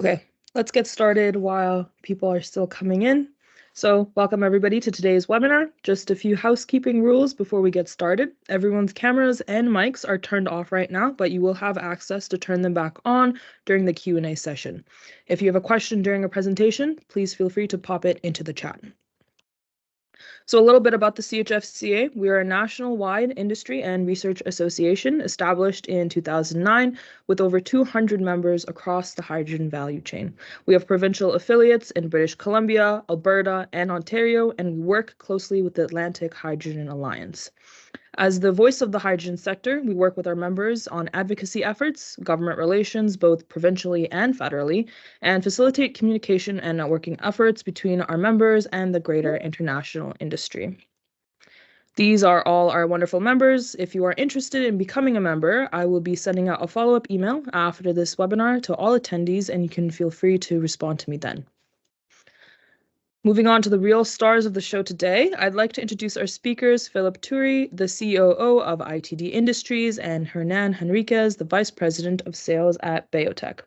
Okay, let's get started while people are still coming in. So welcome everybody to today's webinar. Just a few housekeeping rules before we get started. Everyone's cameras and mics are turned off right now, but you will have access to turn them back on during the Q&A session. If you have a question during a presentation, please feel free to pop it into the chat. So a little bit about the CHFCA. We are a national-wide industry and research association established in 2009 with over 200 members across the hydrogen value chain. We have provincial affiliates in British Columbia, Alberta, and Ontario, and we work closely with the Atlantic Hydrogen Alliance. As the voice of the hydrogen sector, we work with our members on advocacy efforts, government relations, both provincially and federally, and facilitate communication and networking efforts between our members and the greater international industry. These are all our wonderful members. If you are interested in becoming a member, I will be sending out a follow-up email after this webinar to all attendees, and you can feel free to respond to me then. Moving on to the real stars of the show today, I'd like to introduce our speakers, Philip Turi, the COO of ITD Industries, and Hernan Henriquez, the Vice President of Sales at Bayotech.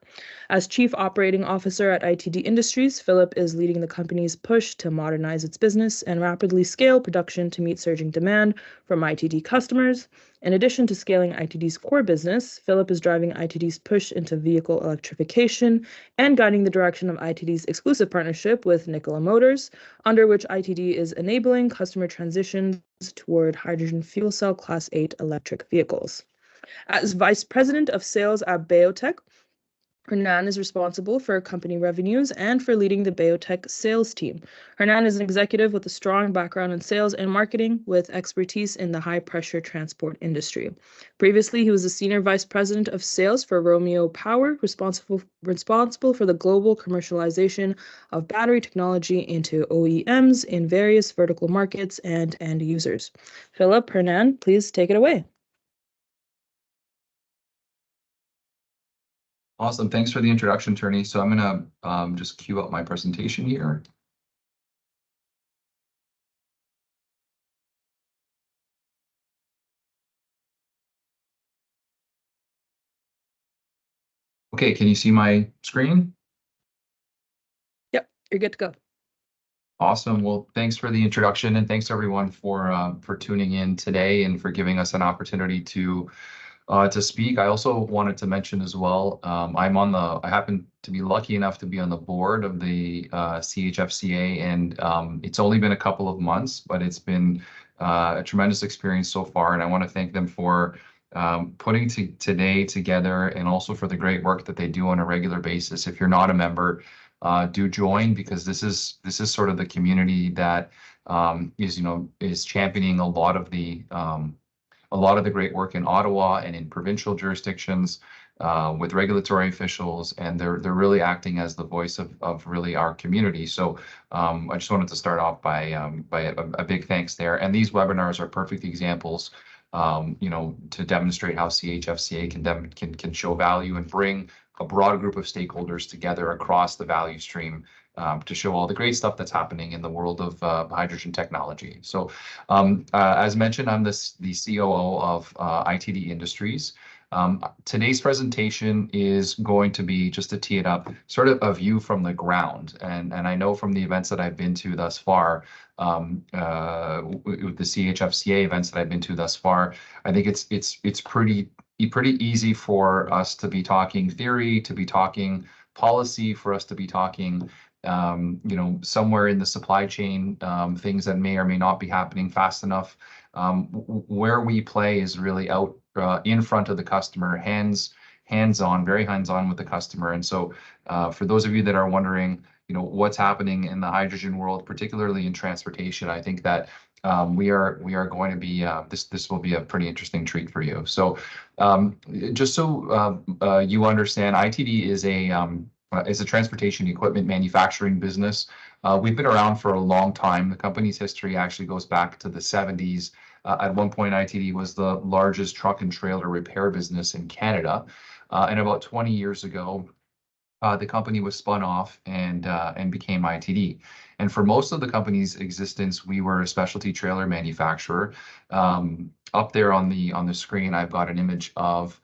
As Chief Operating Officer at ITD Industries, Philip is leading the company's push to modernize its business and rapidly scale production to meet surging demand from ITD customers. In addition to scaling ITD's core business, Philip is driving ITD's push into vehicle electrification and guiding the direction of ITD's exclusive partnership with Nikola Motors, under which ITD is enabling customer transitions toward hydrogen fuel cell Class 8 electric vehicles. As Vice President of Sales at Bayotech, Hernan is responsible for company revenues and for leading the Bayotech sales team. Hernan is an executive with a strong background in sales and marketing with expertise in the high-pressure transport industry. Previously, he was a senior vice president of sales for Romeo Power, responsible for the global commercialization of battery technology into OEMs in various vertical markets and end users. Philip, Hernan, please take it away. Awesome. Thanks for the introduction, Turney. So I'm going to just queue up my presentation here. Okay, can you see my screen? Yep, you're good to go. Awesome. Well, thanks for the introduction, and thanks everyone for tuning in today and for giving us an opportunity to speak. I also wanted to mention as well, I happen to be lucky enough to be on the board of the CHFCA, and it's only been a couple of months, but it's been a tremendous experience so far, and I want to thank them for putting today together, and also for the great work that they do on a regular basis. If you're not a member, do join, because this is sort of the community that is championing a lot of the great work in Ottawa and in provincial jurisdictions with regulatory officials, and they're really acting as the voice of really our community. So I just wanted to start off by a big thanks there. And these webinars are perfect examples, to demonstrate how CHFCA can show value and bring a broad group of stakeholders together across the value stream to show all the great stuff that's happening in the world of hydrogen technology. So as mentioned, I'm the COO of ITD Industries. Today's presentation is going to be, just to tee it up, sort of a view from the ground. And I know from the events that I've been to thus far, with the CHFCA events that I've been to thus far, I think it's pretty easy for us to be talking theory, to be talking policy, for us to be talking somewhere in the supply chain, things that may or may not be happening fast enough. Where we play is really out in front of the customer, hands-on, very hands-on with the customer. And so for those of you that are wondering, what's happening in the hydrogen world, particularly in transportation, I think that we are going to be this will be a pretty interesting treat for you. So just so you understand, ITD is a transportation equipment manufacturing business. We've been around for a long time. The company's history actually goes back to the 70s. At one point, ITD was the largest truck and trailer repair business in Canada. And about 20 years ago, the company was spun off and became ITD. And for most of the company's existence, we were a specialty trailer manufacturer. Up there on the screen, I've got an image of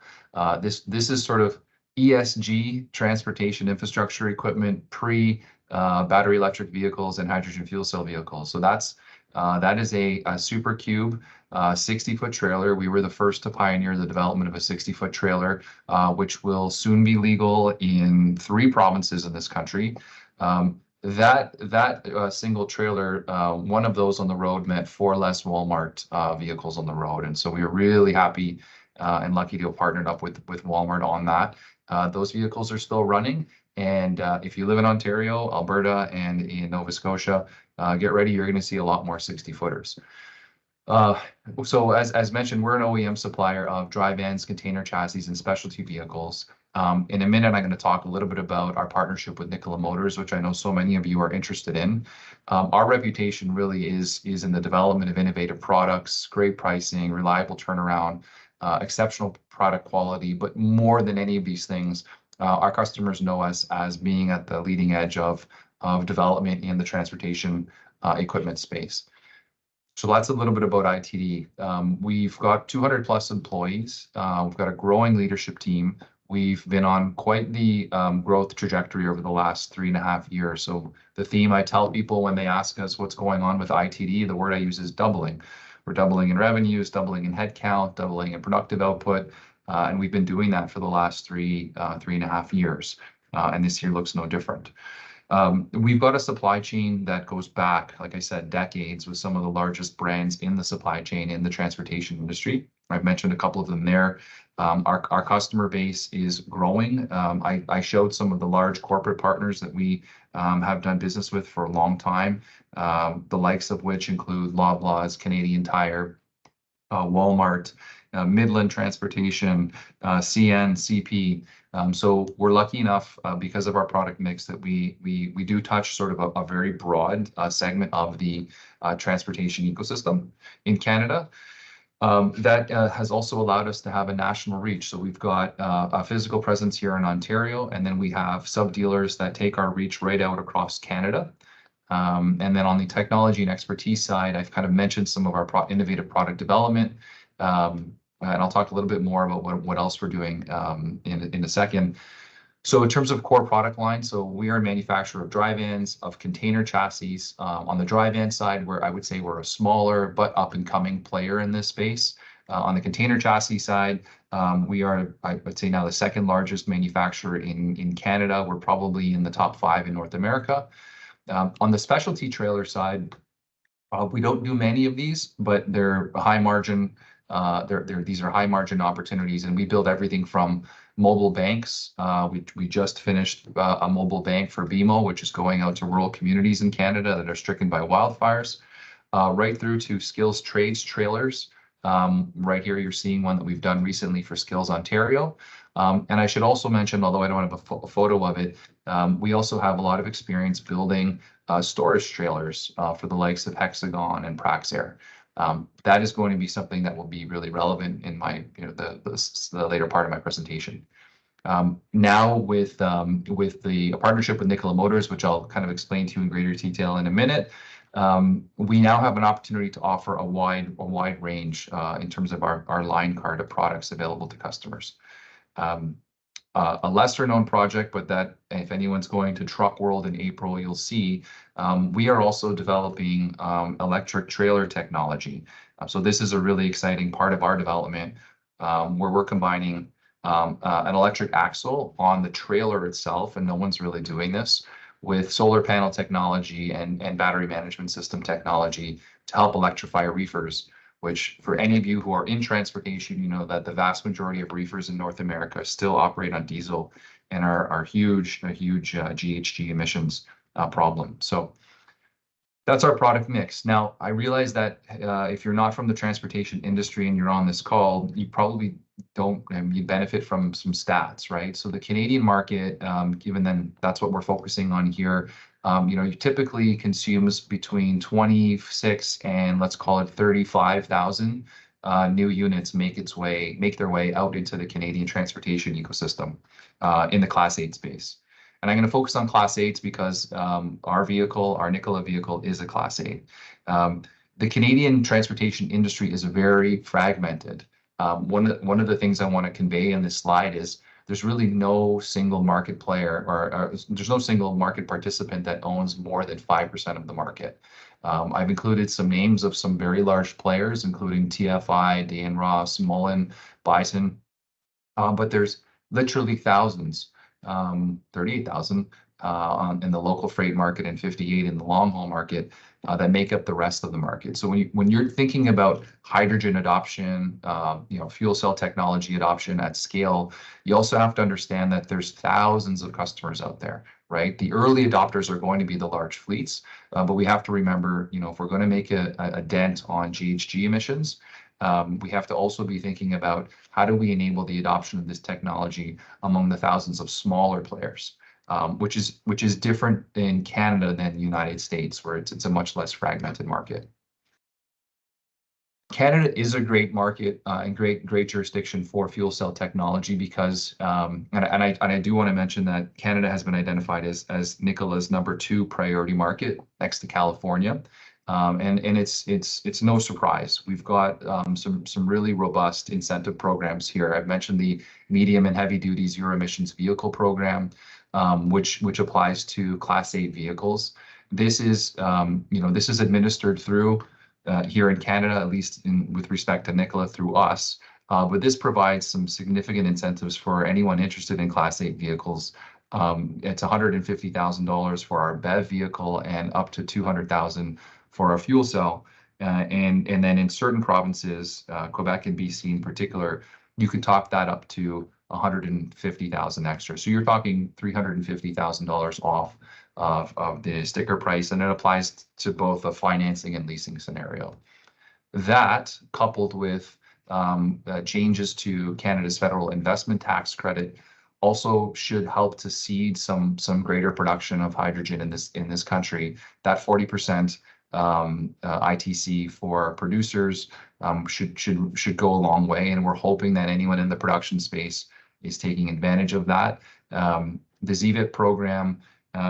this is sort of ESG, transportation infrastructure equipment, battery electric vehicles and hydrogen fuel cell vehicles. So that is a Super Cube 60-foot trailer. We were the first to pioneer the development of a 60-foot trailer, which will soon be legal in 3 provinces in this country. That single trailer, one of those on the road meant 4 less Walmart vehicles on the road, and so we were really happy and lucky to have partnered up with Walmart on that. Those vehicles are still running, and if you live in Ontario, Alberta, and in Nova Scotia, get ready, you're going to see a lot more 60-footers. So as mentioned, we're an OEM supplier of dry vans, container chassis, and specialty vehicles. In a minute, I'm going to talk a little bit about our partnership with Nikola Motors, which I know so many of you are interested in. Our reputation really is in the development of innovative products, great pricing, reliable turnaround, exceptional product quality, but more than any of these things, our customers know us as being at the leading edge of development in the transportation equipment space. So that's a little bit about ITD. We've got 200 plus employees. We've got a growing leadership team. We've been on quite the growth trajectory over the last 3.5 years. So the theme I tell people when they ask us what's going on with ITD, the word I use is doubling. We're doubling in revenues, doubling in headcount, doubling in productive output, and we've been doing that for the last 3.5 years, and this year looks no different. We've got a supply chain that goes back, like I said, decades, with some of the largest brands in the supply chain in the transportation industry. I've mentioned a couple of them there. Our customer base is growing. I showed some of the large corporate partners that we have done business with for a long time, the likes of which include Loblaws, Canadian Tire, Walmart, Midland Transportation, CN, CP. So we're lucky enough because of our product mix that we do touch sort of a very broad segment of the transportation ecosystem in Canada. That has also allowed us to have a national reach. So we've got a physical presence here in Ontario, and then we have sub-dealers that take our reach right out across Canada. And then on the technology and expertise side, I've kind of mentioned some of our innovative product development. And I'll talk a little bit more about what else we're doing in a second. So in terms of core product line, so we are a manufacturer of dry vans, of container chassis. On the dry van side, where I would say we're a smaller but up and coming player in this space. On the container chassis side, we are, I would say now, the 2nd largest manufacturer in Canada. We're probably in the top 5 in North America. On the specialty trailer side, we don't do many of these, but they're high margin. These are high margin opportunities, and we build everything from mobile banks. We just finished a mobile bank for BMO, which is going out to rural communities in Canada that are stricken by wildfires, right through to skills trades trailers. Right here, you're seeing one that we've done recently for Skills Ontario. And I should also mention, although I don't have a photo of it, we also have a lot of experience building storage trailers for the likes of Hexagon and Praxair. That is going to be something that will be really relevant in my, the later part of my presentation. Now with the partnership with Nikola Motors, which I'll kind of explain to you in greater detail in a minute, we now have an opportunity to offer a wide range in terms of our line card of products available to customers. A lesser known project, but that if anyone's going to Truck World in April, you'll see we are also developing electric trailer technology. So this is a really exciting part of our development where we're combining an electric axle on the trailer itself, and no one's really doing this, with solar panel technology and battery management system technology to help electrify reefers, which for any of you who are in transportation, you know that the vast majority of reefers in North America still operate on diesel and are huge GHG emissions problem. So that's our product mix. Now, I realize that if you're not from the transportation industry and you're on this call, you probably don't you benefit from some stats, right? So the Canadian market, given then that's what we're focusing on here, you typically consumes between 26 and let's call it 35,000 new units make their way out into the Canadian transportation ecosystem in the Class 8 space. And I'm going to focus on Class 8s because our Nikola vehicle is a Class 8. The Canadian transportation industry is very fragmented. One of the things I want to convey in this slide is there's really no single market player or there's no single market participant that owns more than 5% of the market. I've included some names of some very large players, including TFI, Dan Ross, Mullen, Bison, but there's literally thousands, 38,000 in the local freight market and 58 in the long haul market that make up the rest of the market. So when you're thinking about hydrogen adoption, fuel cell technology adoption at scale, you also have to understand that there's thousands of customers out there, right? The early adopters are going to be the large fleets, but we have to remember, if we're going to make a dent on GHG emissions, we have to also be thinking about how do we enable the adoption of this technology among the thousands of smaller players, which is different in Canada than the United States, where it's a much less fragmented market. Canada is a great market and great jurisdiction for fuel cell technology because, and I do want to mention that Canada has been identified as Nikola's #2 priority market next to California. And it's no surprise. We've got some really robust incentive programs here. I've mentioned the medium and heavy duty zero emissions vehicle program, which applies to Class 8 vehicles. This is administered through here in Canada, at least with respect to Nikola, through us. But this provides some significant incentives for anyone interested in Class 8 vehicles. It's $150,000 for our BEV vehicle and up to $200,000 for our fuel cell. And then in certain provinces, Quebec and BC in particular, you can top that up to $150,000 extra. So you're talking $350,000 off of the sticker price, and it applies to both a financing and leasing scenario. That, coupled with changes to Canada's federal investment tax credit, also should help to seed some greater production of hydrogen in this country. That 40% ITC for producers should go a long way, and we're hoping that anyone in the production space is taking advantage of that. The ZVIP program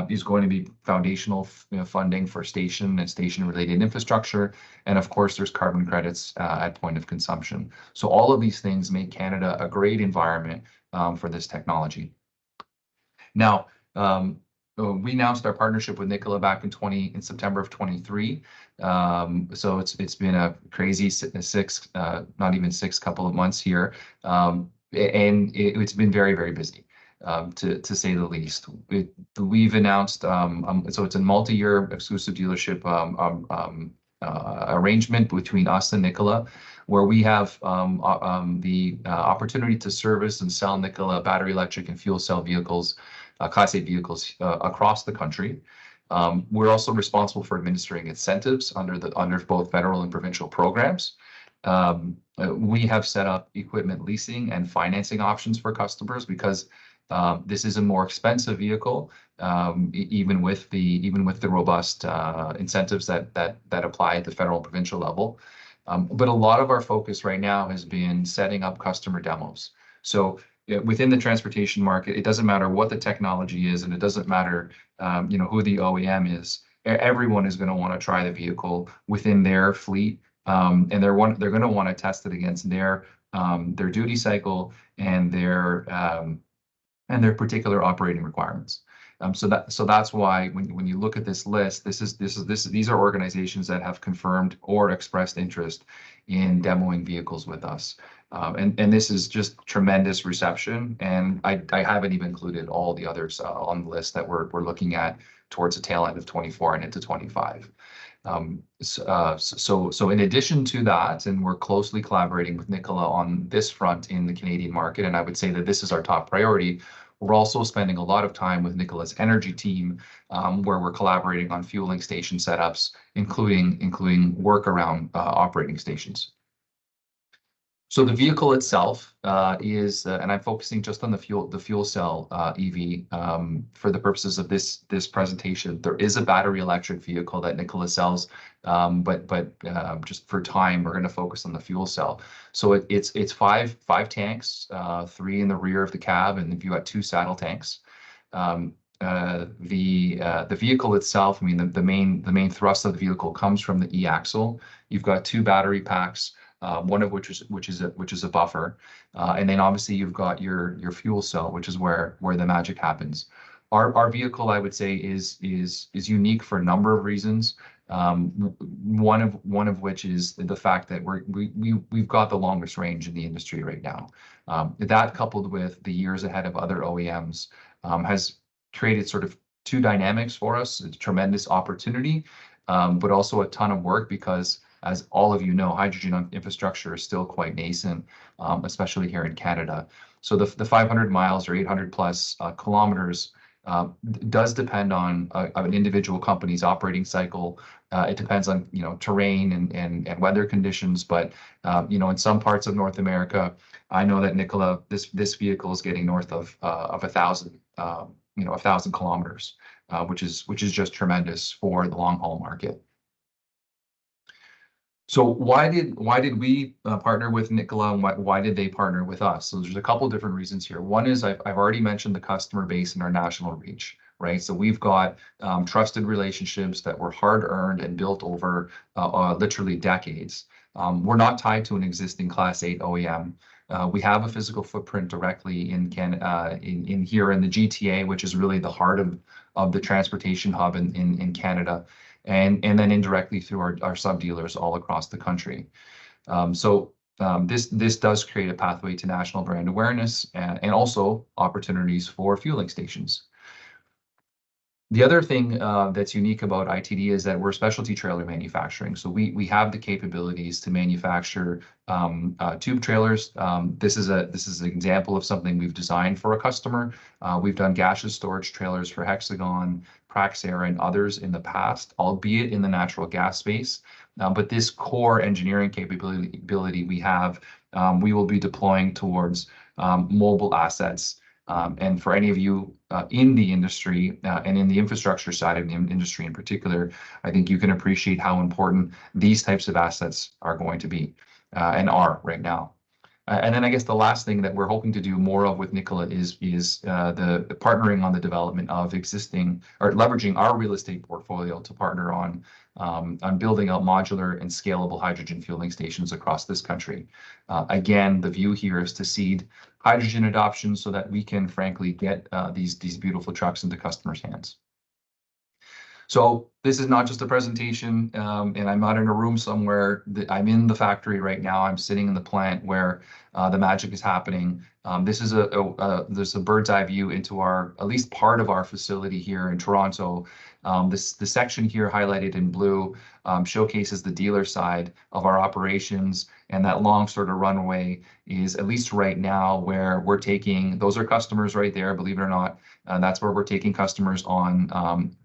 is going to be foundational funding for station and station-related infrastructure, and of course, there's carbon credits at point of consumption. So all of these things make Canada a great environment for this technology. Now, we announced our partnership with Nikola back in September of 23. So it's been a crazy not even six couple of months here, and it's been very, very busy, to say the least. We've announced, so it's a multi-year exclusive dealership arrangement between us and Nikola, where we have the opportunity to service and sell Nikola battery electric and fuel cell vehicles, Class 8 vehicles across the country. We're also responsible for administering incentives under both federal and provincial programs. We have set up equipment leasing and financing options for customers because this is a more expensive vehicle, even with the robust incentives that apply at the federal and provincial level. But a lot of our focus right now has been setting up customer demos. So within the transportation market, it doesn't matter what the technology is, and it doesn't matter who the OEM is. Everyone is going to want to try the vehicle within their fleet, and they're going to want to test it against their duty cycle and their particular operating requirements. So that's why when you look at this list, these are organizations that have confirmed or expressed interest in demoing vehicles with us. And this is just tremendous reception, and I haven't even included all the others on the list that we're looking at towards the tail end of 24 and into 25. So in addition to that, and we're closely collaborating with Nikola on this front in the Canadian market, and I would say that this is our top priority. We're also spending a lot of time with Nikola's energy team, where we're collaborating on fueling station setups, including work around operating stations. So the vehicle itself is, and I'm focusing just on the fuel cell EV for the purposes of this presentation. There is a battery electric vehicle that Nikola sells, but just for time, we're going to focus on the fuel cell. So it's five tanks, 3 in the rear of the cab, and if you got 2 saddle tanks. The vehicle itself, I mean, the main thrust of the vehicle comes from the e-axle. You've got 2 battery packs. one of which is a buffer, and then obviously you've got your fuel cell, which is where the magic happens. Our vehicle, I would say, is unique for a number of reasons. One of which is the fact that we've got the longest range in the industry right now. That coupled with the years ahead of other OEMs has created sort of two dynamics for us. It's a tremendous opportunity, but also a ton of work because, as all of you know, hydrogen infrastructure is still quite nascent, especially here in Canada. So the 500 miles or 800 plus kilometers does depend on an individual company's operating cycle. It depends on terrain and weather conditions. But in some parts of North America, I know that Nikola, this vehicle is getting north of 1,000 1,000 kilometers, which is just tremendous for the long haul market. So why did we partner with Nikola, and why did they partner with us? So there's a couple different reasons here. One is I've already mentioned the customer base and our national reach, right? So we've got trusted relationships that were hard earned and built over literally decades. We're not tied to an existing Class 8 OEM. We have a physical footprint directly in here in the GTA, which is really the heart of the transportation hub in Canada. And then indirectly through our sub dealers all across the country. This does create a pathway to national brand awareness and also opportunities for fueling stations. The other thing that's unique about ITD is that we're specialty trailer manufacturing. So we have the capabilities to manufacture tube trailers. This is an example of something we've designed for a customer. We've done gaseous storage trailers for Hexagon, Praxair, and others in the past, albeit in the natural gas space. But this core engineering capability we have, we will be deploying towards mobile assets. And for any of you in the industry and in the infrastructure side of the industry in particular, I think you can appreciate how important these types of assets are going to be and are right now. And then I guess the last thing that we're hoping to do more of with Nikola is the partnering on the development of existing or leveraging our real estate portfolio to partner on building out modular and scalable hydrogen fueling stations across this country. Again, the view here is to seed hydrogen adoption so that we can frankly get these beautiful trucks into customers' hands. So this is not just a presentation, and I'm not in a room somewhere. I'm in the factory right now. I'm sitting in the plant where the magic is happening. This is there's a bird's eye view into at least part of our facility here in Toronto. The section here highlighted in blue showcases the dealer side of our operations, and that long sort of runway is, at least right now, where we're taking, those are customers right there, believe it or not. That's where we're taking customers on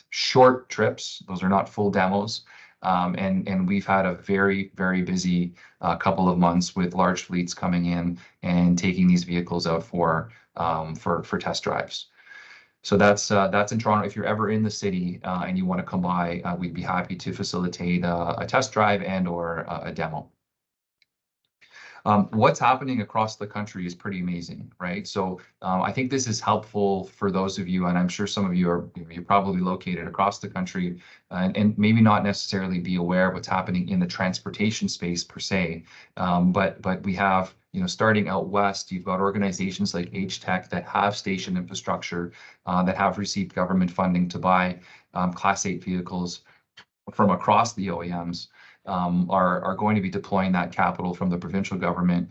short trips. Those are not full demos. And we've had a very, very busy couple of months with large fleets coming in and taking these vehicles out for test drives. So that's in Toronto. If you're ever in the city and you want to come by, we'd be happy to facilitate a test drive and or a demo. What's happening across the country is pretty amazing, right? So I think this is helpful for those of you, and I'm sure some of you you're probably located across the country and maybe not necessarily be aware of what's happening in the transportation space per se. But we have, starting out west, you've got organizations like HTEC that have station infrastructure, that have received government funding to buy Class 8 vehicles from across the OEMs. Are going to be deploying that capital from the provincial government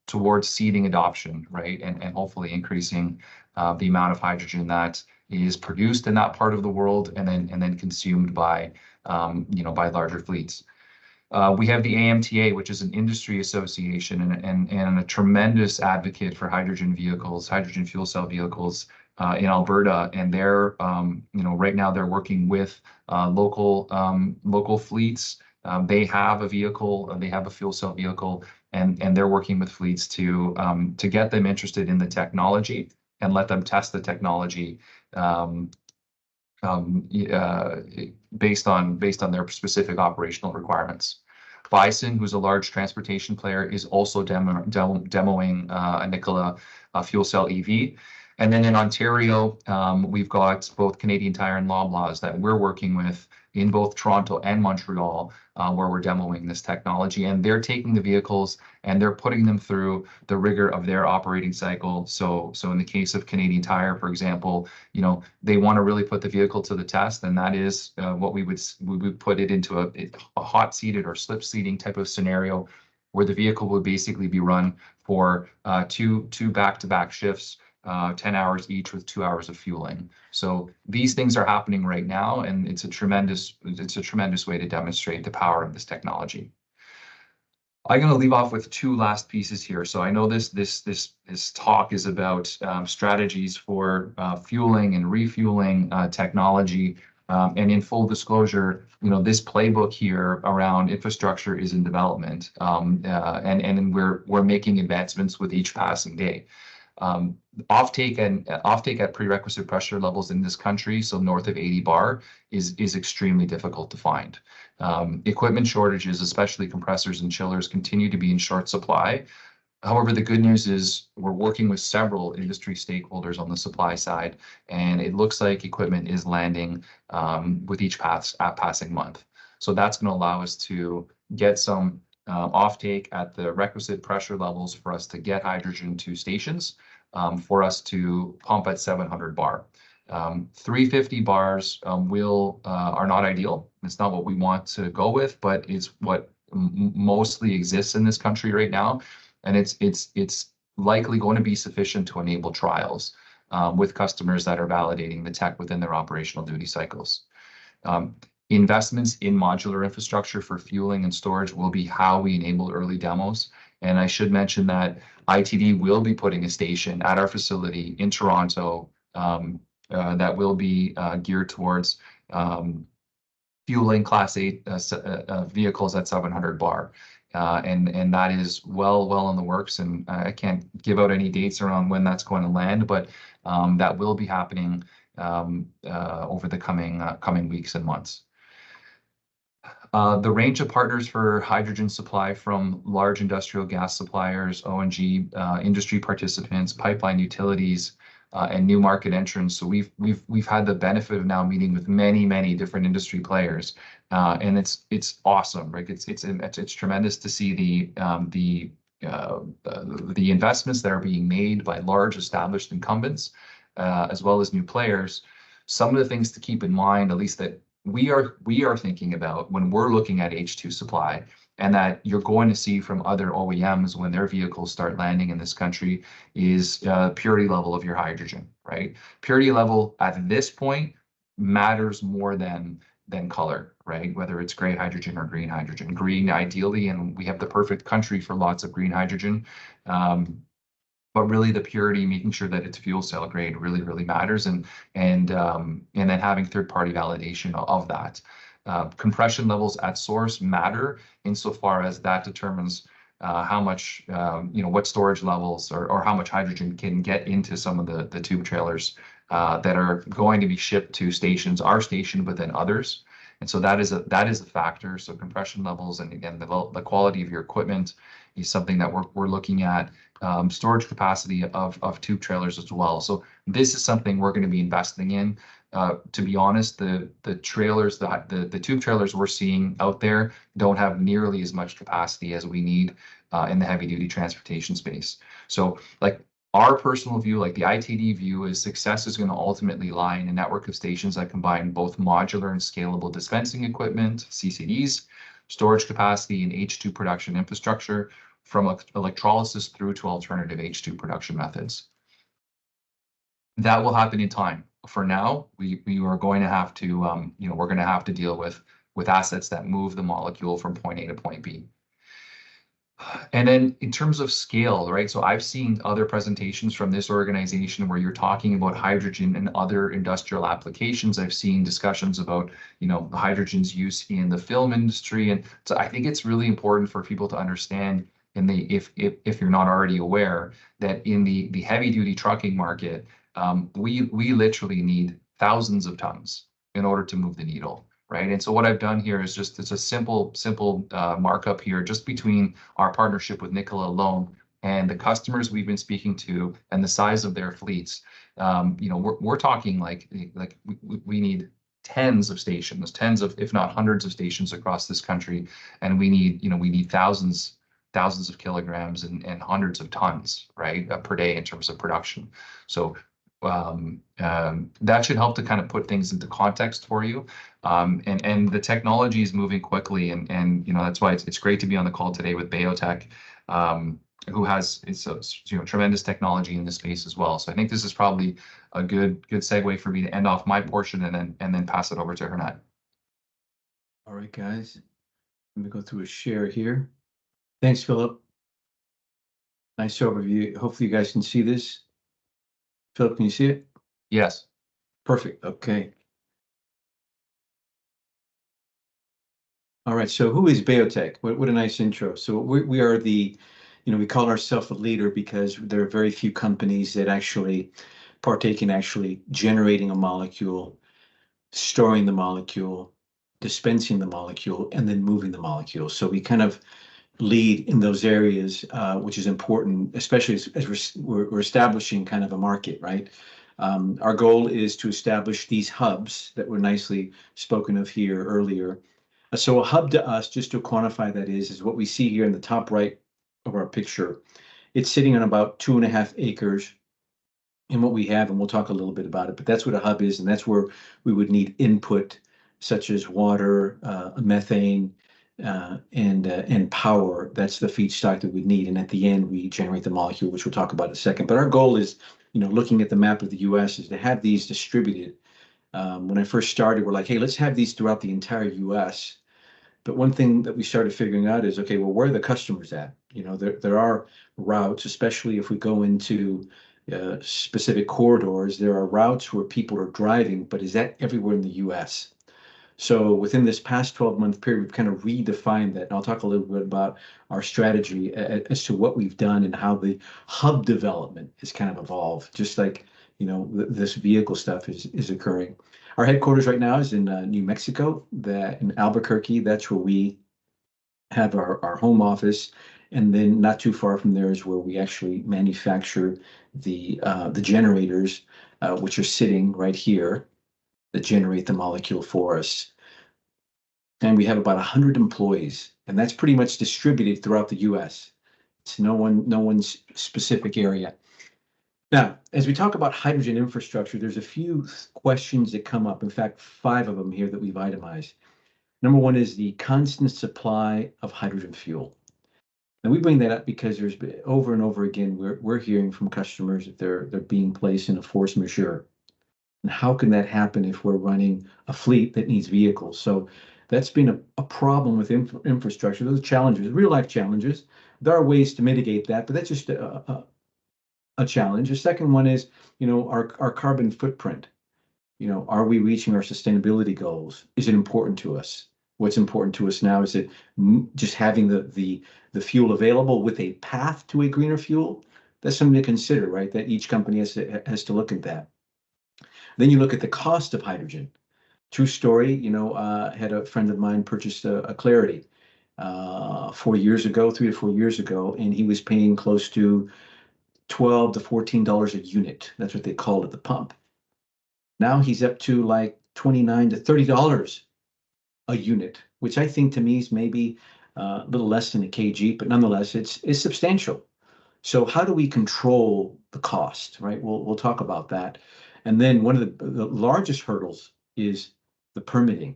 towards seeding adoption, right, and hopefully increasing the amount of hydrogen that is produced in that part of the world and then consumed by by larger fleets. We have the AMTA, which is an industry association and a tremendous advocate for hydrogen vehicles, hydrogen fuel cell vehicles in Alberta, and they're right now they're working with local fleets. They have a vehicle, they have a fuel cell vehicle, and they're working with fleets to get them interested in the technology and let them test the technology based on their specific operational requirements. Bison, who's a large transportation player, is also demoing a Nikola fuel cell EV. And then in Ontario, we've got both Canadian Tire and Loblaws that we're working with in both Toronto and Montreal, where we're demoing this technology. And they're taking the vehicles and they're putting them through the rigor of their operating cycle. So in the case of Canadian Tire, for example, they want to really put the vehicle to the test, and that is what we would put it into a hot seated or slip seating type of scenario, where the vehicle would basically be run for two back-to-back shifts, 10 hours each with 2 hours of fueling. So these things are happening right now, and it's a tremendous way to demonstrate the power of this technology. I'm going to leave off with two last pieces here. So I know this talk is about strategies for fueling and refueling technology. And in full disclosure, this playbook here around infrastructure is in development, and we're making advancements with each passing day. Offtake at prerequisite pressure levels in this country, so north of 80 bar, is extremely difficult to find. Equipment shortages, especially compressors and chillers, continue to be in short supply. However, the good news is we're working with several industry stakeholders on the supply side, and it looks like equipment is landing with each passing month. So that's going to allow us to get some offtake at the requisite pressure levels for us to get hydrogen to stations, for us to pump at 700 bar. 350 bars are not ideal. It's not what we want to go with, but it's what mostly exists in this country right now. And it's likely going to be sufficient to enable trials with customers that are validating the tech within their operational duty cycles. Investments in modular infrastructure for fueling and storage will be how we enable early demos. And I should mention that ITD will be putting a station at our facility in Toronto that will be geared towards fueling Class 8 vehicles at 700 bar. And that is well in the works, and I can't give out any dates around when that's going to land, but that will be happening over the coming weeks and months. The range of partners for hydrogen supply, from large industrial gas suppliers, ONG, industry participants, pipeline utilities, and new market entrants. So we've had the benefit of now meeting with many different industry players, and it's awesome, right? It's tremendous to see the investments that are being made by large established incumbents, as well as new players. Some of the things to keep in mind, at least that we are thinking about when we're looking at H2 supply, and that you're going to see from other OEMs when their vehicles start landing in this country, is purity level of your hydrogen, right? Purity level at this point matters more than color, right? Whether it's gray hydrogen or green hydrogen. Green ideally, and we have the perfect country for lots of green hydrogen. But really the purity, making sure that it's fuel cell grade really matters, and then having third-party validation of that. Compression levels at source matter insofar as that determines how much, what storage levels or how much hydrogen can get into some of the tube trailers that are going to be shipped to stations, our station, but then others. And so that is a factor. So compression levels, and again, the quality of your equipment is something that we're looking at. Storage capacity of tube trailers as well. So this is something we're going to be investing in. To be honest, the trailers, the tube trailers we're seeing out there don't have nearly as much capacity as we need in the heavy duty transportation space. So like our personal view, like the ITD view, is success is going to ultimately lie in a network of stations that combine both modular and scalable dispensing equipment, CCDs, storage capacity, and H2 production infrastructure, from electrolysis through to alternative H2 production methods. That will happen in time. For now, we are going to have to, we're going to have to deal with assets that move the molecule from point A to point B. And then in terms of scale, right? So I've seen other presentations from this organization where you're talking about hydrogen and other industrial applications. I've seen discussions about, hydrogen's use in the film industry. And so I think it's really important for people to understand, if you're not already aware, that in the heavy duty trucking market, we literally need thousands of tons in order to move the needle, right? And so what I've done here is it's a simple markup here, just between our partnership with Nikola alone And the customers we've been speaking to and the size of their fleets, we're talking like we need tens of stations, tens of, if not hundreds of stations across this country. And we need thousands of kilograms and hundreds of tons, right, per day in terms of production. So that should help to kind of put things into context for you. And the technology is moving quickly, and that's why it's great to be on the call today with Bayotech, who has tremendous technology in this space as well. So I think this is probably a good segue for me to end off my portion and then pass it over to Hernat. All right, guys. Let me go through a share here. Thanks, Philip. Nice overview. Hopefully you guys can see this. Philip, can you see it? Yes. Perfect. Okay. All right. So who is Bayotech? What a nice intro. So we are the, we call ourselves a leader because there are very few companies that actually partake in actually generating a molecule, storing the molecule, dispensing the molecule, and then moving the molecule. So we kind of lead in those areas, which is important, especially as we're establishing kind of a market, right? Our goal is to establish these hubs that were nicely spoken of here earlier. So a hub to us, just to quantify that is what we see here in the top right of our picture. It's sitting on about 2.5 acres in what we have, and we'll talk a little bit about it, but that's what a hub is, and that's where we would need input such as water, methane, and power. That's the feedstock that we need, and at the end we generate the molecule, which we'll talk about in a second. But our goal is, looking at the map of the U.S., is to have these distributed. When I first started, we're like, hey, let's have these throughout the entire U.S. But one thing that we started figuring out is, okay, well, where are the customers at? There are routes, especially if we go into specific corridors, there are routes where people are driving, but is that everywhere in the U.S.? So within this past 12-month period, we've kind of redefined that. And I'll talk a little bit about our strategy as to what we've done and how the hub development has kind of evolved, just like, this vehicle stuff is occurring. Our headquarters right now is in New Mexico, in Albuquerque. That's where we have our home office. And then not too far from there is where we actually manufacture the generators, which are sitting right here, that generate the molecule for us. And we have about 100 employees, and that's pretty much distributed throughout the U.S. It's no one's specific area. Now, as we talk about hydrogen infrastructure, there's a few questions that come up. In fact, 5 of them here that we've itemized. Number one is the constant supply of hydrogen fuel. And we bring that up because there's been, over and over again, we're hearing from customers that they're being placed in a force majeure. And how can that happen if we're running a fleet that needs vehicles? So that's been a problem with infrastructure. Those are challenges, real life challenges. There are ways to mitigate that, but that's just a challenge. The second one is, our carbon footprint. Are we reaching our sustainability goals? Is it important to us? What's important to us now is that just having the fuel available with a path to a greener fuel. That's something to consider, right? That each company has to look at that. Then you look at the cost of hydrogen. True story, had a friend of mine purchased a Clarity 3 to 4 years ago, and he was paying close to $12 to $14 a unit. That's what they called at the pump. Now he's up to like $29 to $30 a unit, which I think to me is maybe a little less than a kg, but nonetheless, it's substantial. So how do we control the cost, right? We'll talk about that. And then one of the largest hurdles is the permitting.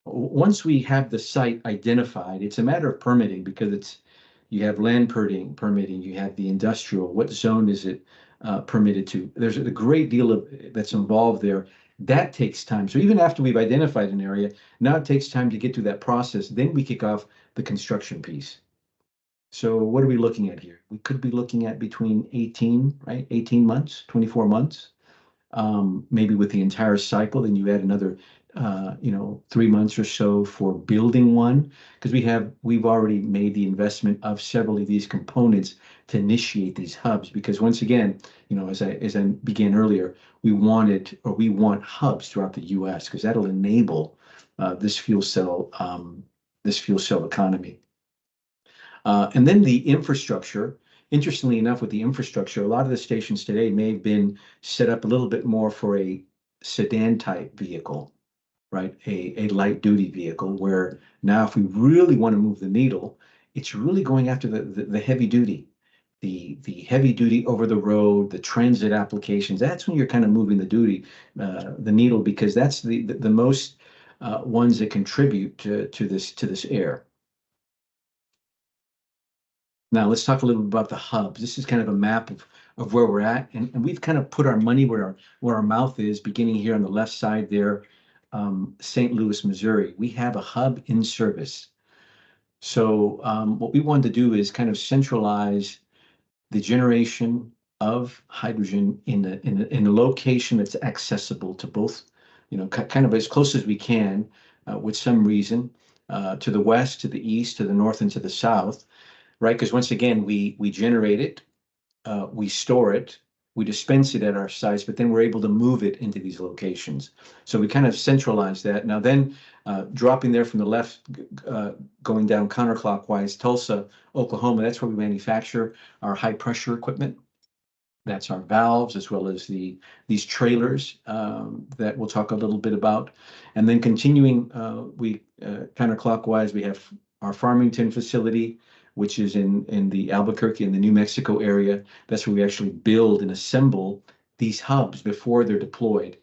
Once we have the site identified, it's a matter of permitting because you have land permitting, you have the industrial, what zone is it permitted to? There's a great deal that's involved there. That takes time. So even after we've identified an area, now it takes time to get through that process. Then we kick off the construction piece. So what are we looking at here? We could be looking at between 18 months, 24 months. Maybe with the entire cycle, then you add another 3 months or so for building one, because we've already made the investment of several of these components to initiate these hubs. Because once again, as I began earlier, we want hubs throughout the U.S. because that'll enable this fuel cell economy. And then the infrastructure, interestingly enough, with the infrastructure, a lot of the stations today may have been set up a little bit more for a sedan type vehicle, right? A light duty vehicle, where now if we really want to move the needle, it's really going after the heavy duty, the heavy duty over the road, the transit applications. That's when you're kind of moving the needle, because that's the most ones that contribute to this air. Now let's talk a little bit about the hubs. This is kind of a map of where we're at, and we've kind of put our money where our mouth is, beginning here on the left side there, St. Louis, Missouri. We have a hub in service. So what we wanted to do is kind of centralize the generation of hydrogen in a location that's accessible to both, kind of as close as we can, with some reason, to the west, to the east, to the north, and to the south, right? Because once again, we generate it, we store it, we dispense it at our sites, but then we're able to move it into these locations. So we kind of centralize that. Now then, dropping there from the left, going down counterclockwise, Tulsa, Oklahoma, that's where we manufacture our high pressure equipment. That's our valves, as well as these trailers that we'll talk a little bit about. And then continuing, counterclockwise, we have our Farmington facility, which is in the Albuquerque and the New Mexico area. That's where we actually build and assemble these hubs before they're deployed.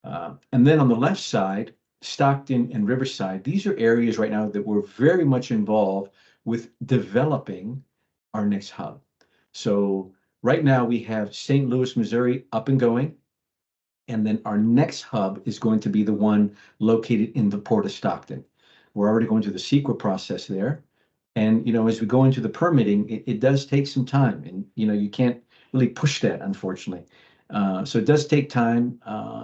And then on the left side, Stockton and Riverside, these are areas right now that we're very much involved with developing our next hub. So right now we have St. Louis, Missouri up and going. And then our next hub is going to be the one located in the Port of Stockton. We're already going through the CEQA process there. And, as we go into the permitting, it does take some time, and, you can't really push that, unfortunately. So it does take time.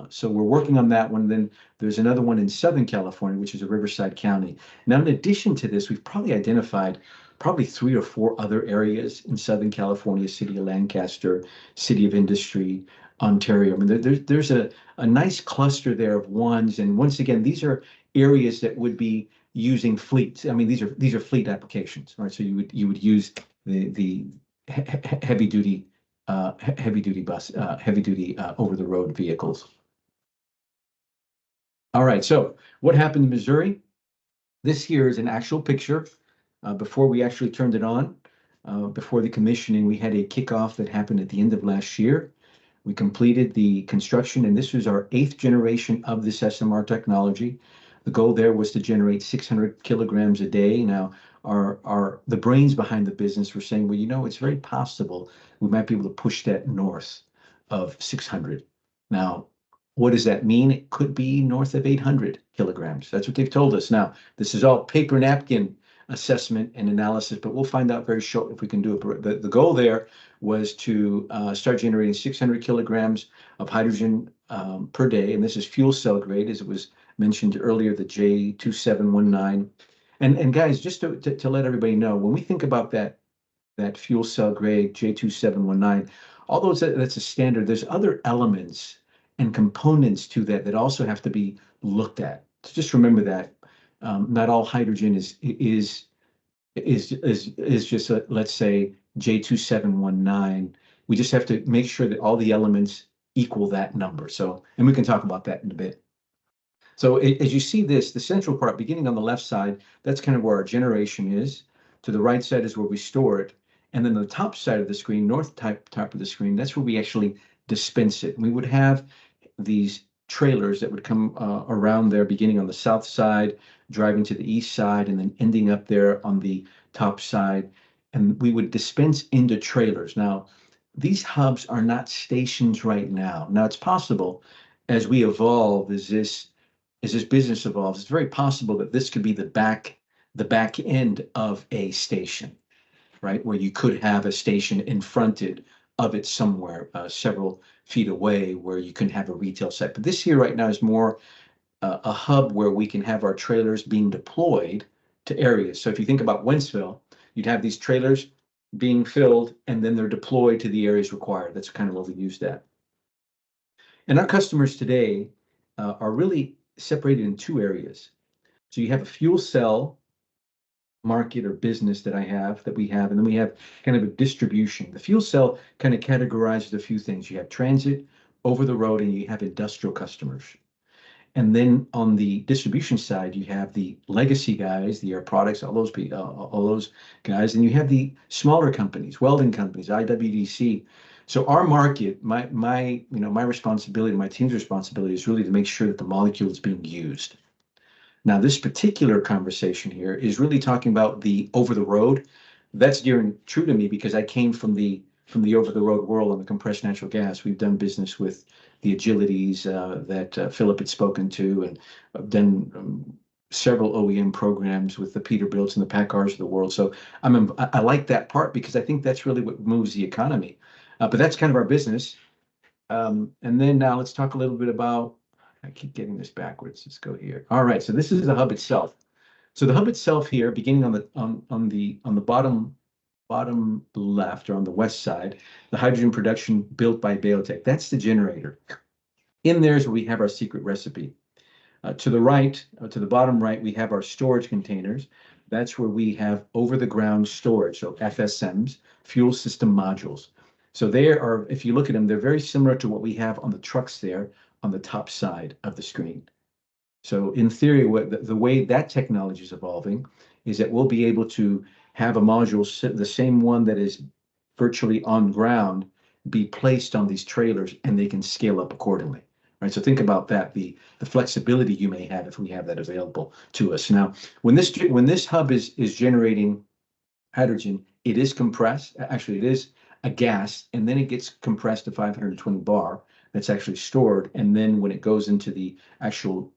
So we're working on that one. Then there's another one in Southern California, which is a Riverside County. Now, in addition to this, we've probably identified 3 or 4 other areas in Southern California: City of Lancaster, City of Industry, Ontario. I mean, there's a nice cluster there of ones. And once again, these are areas that would be using fleets. I mean, these are fleet applications, right? So you would use the heavy duty over the road vehicles. All right. So what happened in Missouri? This here is an actual picture before we actually turned it on. Before the commissioning, we had a kickoff that happened at the end of last year. We completed the construction, and this was our 8th generation of this SMR technology. The goal there was to generate 600 kilograms a day. Now, the brains behind the business were saying, well, it's very possible we might be able to push that north of 600. Now, what does that mean? It could be north of 800 kilograms. That's what they've told us. Now, this is all paper napkin assessment and analysis, but we'll find out very shortly if we can do it. The goal there was to start generating 600 kilograms of hydrogen per day, and this is fuel cell grade, as it was mentioned earlier, the J2719. And guys, just to let everybody know, when we think about that fuel cell grade J2719, although that's a standard, there's other elements and components to that also have to be looked at. So just remember that not all hydrogen is just let's say J2719. We just have to make sure that all the elements equal that number. So, and we can talk about that in a bit. So as you see this, the central part, beginning on the left side, that's kind of where our generation is. To the right side is where we store it. And then the top side of the screen, top of the screen, that's where we actually dispense it. We would have these trailers that would come around there, beginning on the south side, driving to the east side, and then ending up there on the top side. And we would dispense into trailers. Now, these hubs are not stations right now. Now, it's possible as we evolve, as this business evolves, it's very possible that this could be the back end of a station, right? Where you could have a station in fronted of it somewhere, several feet away, where you can have a retail site. But this here right now is more a hub where we can have our trailers being deployed to areas. So if you think about Wentzville, you'd have these trailers being filled, and then they're deployed to the areas required. That's kind of where we use that. And our customers today are really separated in 2 areas. So you have a fuel cell market or business that we have, and then we have kind of a distribution. The fuel cell kind of categorizes a few things. You have transit, over the road, and you have industrial customers. And then on the distribution side, you have the legacy guys, the Air Products, all those guys, and you have the smaller companies, welding companies, IWDC. So our market, my responsibility, my team's responsibility is really to make sure that the molecule is being used. Now, this particular conversation here is really talking about the over the road. That's dear and true to me because I came from the over the road world on the compressed natural gas. We've done business with the Agilities that Philip had spoken to, and I've done several OEM programs with the Peterbilts and the PACCARs of the world. So I like that part because I think that's really what moves the economy. But that's kind of our business. And then now let's talk a little bit about, I keep getting this backwards. Let's go here. All right, so this is the hub itself. So the hub itself here, beginning on the bottom left or on the west side, the hydrogen production built by Bayotech. That's the generator. In there is where we have our secret recipe. To the right, to the bottom right, we have our storage containers. That's where we have over-the-ground storage, so FSMs, fuel system modules. So they are, if you look at them, they're very similar to what we have on the trucks there on the top side of the screen. So in theory, the way that technology is evolving is that we'll be able to have a module, the same one that is virtually on ground, be placed on these trailers, and they can scale up accordingly. Right, so think about that, the flexibility you may have if we have that available to us. Now, when this hub is generating hydrogen, it is compressed. Actually, it is a gas, and then it gets compressed to 520 bar. That's actually stored, and then when it goes into the actual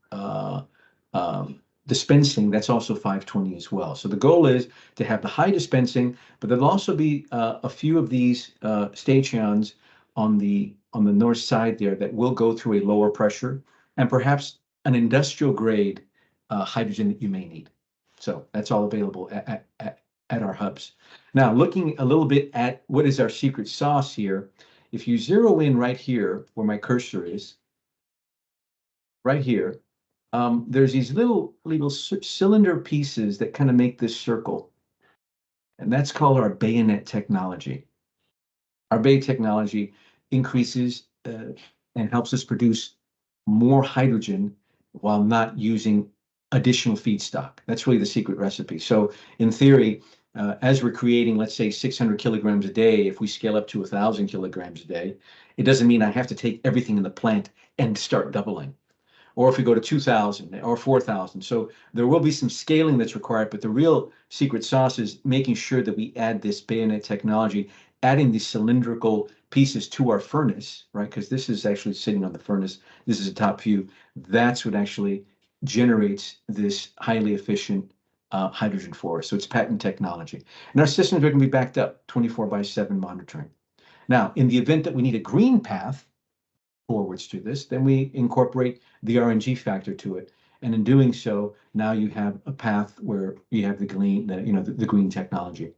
dispensing, that's also 520 as well. So the goal is to have the high dispensing, but there'll also be a few of these stations on the north side there that will go through a lower pressure and perhaps an industrial grade hydrogen that you may need. So that's all available at our hubs. Now, looking a little bit at what is our secret sauce here, if you zero in right here where my cursor is, right here, there's these little cylinder pieces that kind of make this circle. And that's called our bayonet technology. Our bay technology increases and helps us produce more hydrogen while not using additional feedstock. That's really the secret recipe. So in theory, as we're creating, let's say 600 kilograms a day, if we scale up to 1,000 kilograms a day, it doesn't mean I have to take everything in the plant and start doubling. Or if we go to 2,000 or 4,000. So there will be some scaling that's required, but the real secret sauce is making sure that we add this bayonet technology, adding these cylindrical pieces to our furnace, right? Because this is actually sitting on the furnace. This is a top view. That's what actually generates this highly efficient hydrogen for us. So it's patent technology. And our systems are going to be backed up 24/7 monitoring. Now, in the event that we need a green path forwards to this, then we incorporate the RNG factor to it. And in doing so, now you have a path where you have the green technology.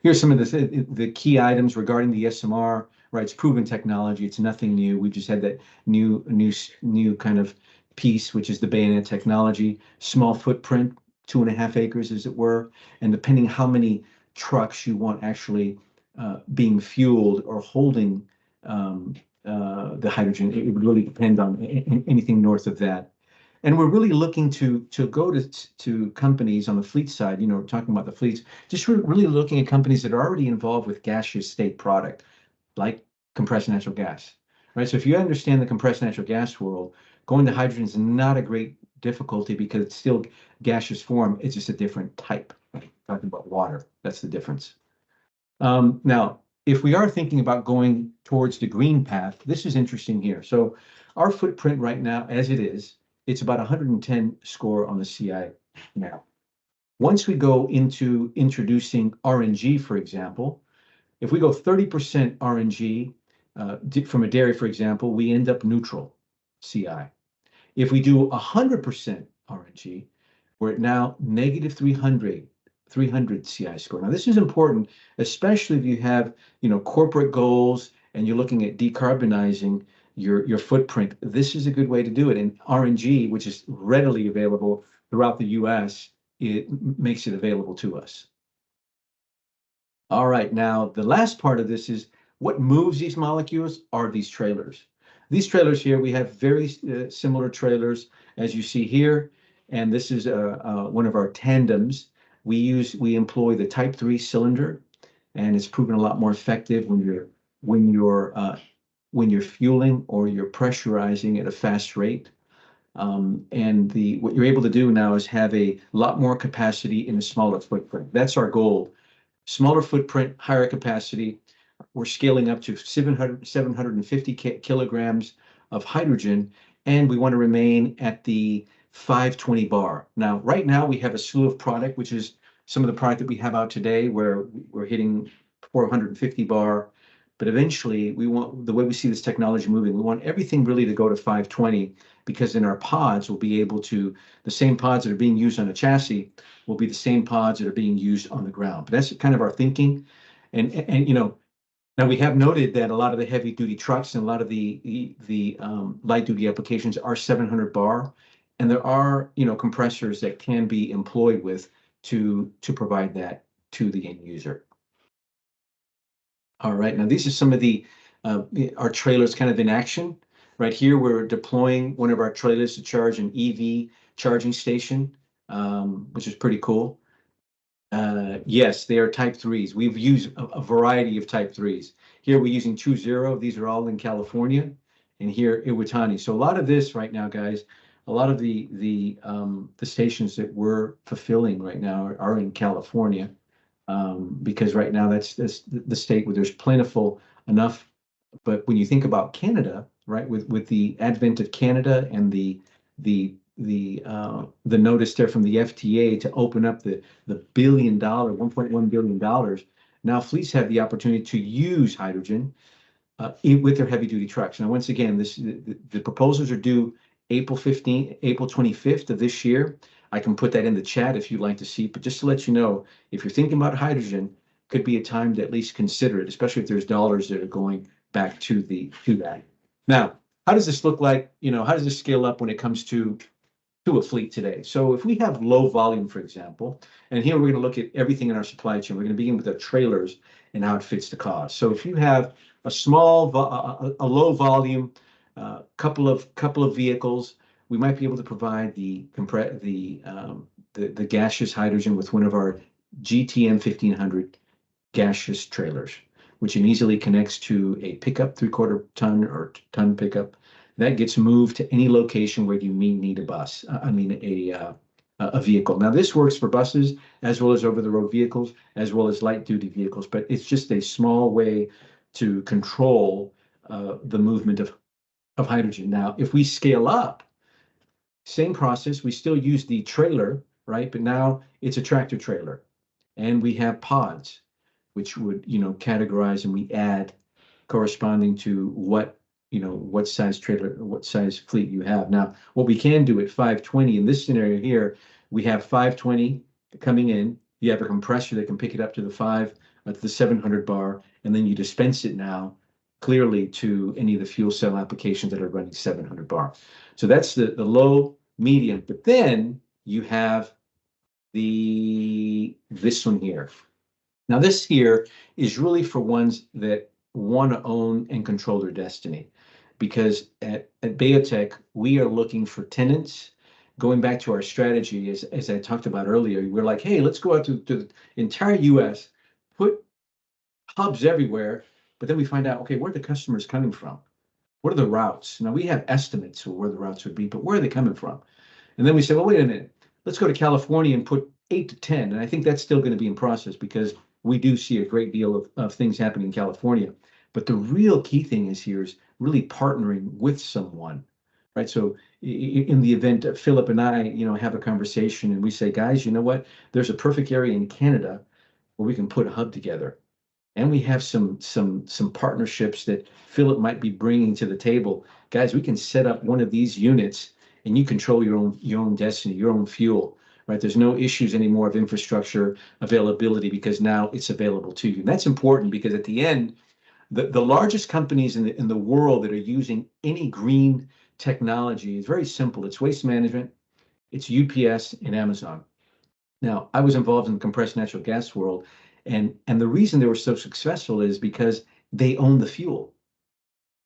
Here's some of the key items regarding the SMR, right? It's proven technology. It's nothing new. We just had that new kind of piece, which is the bayonet technology, small footprint, 2.5 acres, as it were. And depending how many trucks you want actually being fueled or holding the hydrogen, it would really depend on anything north of that. And we're really looking to go to companies on the fleet side, talking about the fleets, just really looking at companies that are already involved with gaseous state product, like compressed natural gas, right? So if you understand the compressed natural gas world, going to hydrogen is not a great difficulty because it's still gaseous form. It's just a different type. Talking about water, that's the difference. Now, if we are thinking about going towards the green path, this is interesting here. So our footprint right now, as it is, it's about 110 score on the CI now. Once we go into introducing RNG, for example, if we go 30% RNG from a dairy, for example, we end up neutral CI. If we do 100% RNG, we're at now negative 300 CI score. Now, this is important, especially if you have, corporate goals and you're looking at decarbonizing your footprint. This is a good way to do it. And RNG, which is readily available throughout the U.S., it makes it available to us. All right, now the last part of this is what moves these molecules are these trailers. These trailers here, we have very similar trailers as you see here, and this is one of our tandems. We employ the Type 3 cylinder, and it's proven a lot more effective when you're fueling or you're pressurizing at a fast rate. And what you're able to do now is have a lot more capacity in a smaller footprint. That's our goal. Smaller footprint, higher capacity. We're scaling up to 750 kilograms of hydrogen, and we want to remain at the 520 bar. Now, right now, we have a slew of product, which is some of the product that we have out today, where we're hitting 450 bar. But eventually, the way we see this technology moving, we want everything really to go to 520, because in our pods, we'll be able to, the same pods that are being used on a chassis will be the same pods that are being used on the ground. But that's kind of our thinking. And now we have noted that a lot of the heavy duty trucks and a lot of the light duty applications are 700 bar, and there are compressors that can be employed with to provide that to the end user. All right, now these are some of our trailers kind of in action. Right here, we're deploying one of our trailers to charge an EV charging station, which is pretty cool. Yes, they are Type 3s. We've used a variety of Type 3s. Here we're using 2.0. These are all in California, and here Iwatani. So a lot of this right now, guys, a lot of the stations that we're fulfilling right now are in California, because right now that's the state where there's plentiful enough. But when you think about Canada, right, with the advent of Canada and the notice there from the FTA to open up the $1.1 billion, now fleets have the opportunity to use hydrogen with their heavy duty trucks. Now, once again, the proposals are due April 25th of this year. I can put that in the chat if you'd like to see, but just to let you know, if you're thinking about hydrogen, could be a time to at least consider it, especially if there's dollars that are going back to that. Now, how does this look like? How does this scale up when it comes to a fleet today? So if we have low volume, for example, and here we're going to look at everything in our supply chain. We're going to begin with the trailers and how it fits the cost. So if you have a low volume, couple of vehicles, we might be able to provide the gaseous hydrogen with one of our GTM 1500 gaseous trailers, which easily connects to a pickup, 3/4 ton or ton pickup. That gets moved to any location where you need a vehicle. Now, this works for buses as well as over-the-road vehicles, as well as light-duty vehicles, but it's just a small way to control the movement of hydrogen. Now, if we scale up, same process, we still use the trailer, right? But now it's a tractor trailer, and we have pods, which would categorize, and we add corresponding to what size trailer, what size fleet you have. Now, what we can do at 520 in this scenario here, we have 520 coming in. You have a compressor that can pick it up to the 700 bar, and then you dispense it now clearly to any of the fuel cell applications that are running 700 bar. So that's the low, medium. But then you have this one here. Now, this here is really for ones that want to own and control their destiny, because at Bayotech, we are looking for tenants. Going back to our strategy, as I talked about earlier, we're like, hey, let's go out to the entire US, put hubs everywhere, but then we find out, okay, where are the customers coming from? What are the routes? Now, we have estimates of where the routes would be, but where are they coming from? And then we say, well, wait a minute, let's go to California and put 8 to 10. And I think that's still going to be in process, because we do see a great deal of things happening in California. But the real key thing is really partnering with someone, right? So in the event Philip and I, have a conversation and we say, guys, you know what? There's a perfect area in Canada where we can put a hub together. And we have some partnerships that Philip might be bringing to the table. Guys, we can set up one of these units and you control your own destiny, your own fuel, right? There's no issues anymore of infrastructure availability, because now it's available to you. And that's important, because at the end, the largest companies in the world that are using any green technology is very simple. It's Waste Management, it's UPS, and Amazon. Now, I was involved in the compressed natural gas world, and the reason they were so successful is because they own the fuel.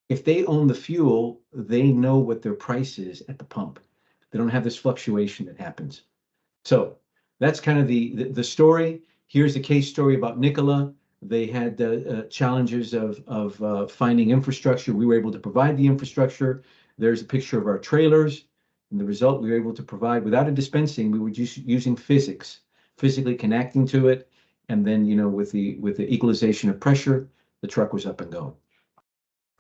If they own the fuel, they know what their price is at the pump. They don't have this fluctuation that happens. So that's kind of the story. Here's the case story about Nikola. They had challenges of finding infrastructure. We were able to provide the infrastructure. There's a picture of our trailers. And the result, we were able to provide without a dispensing. We were just using physics, physically connecting to it. And then, with the equalization of pressure, the truck was up and going.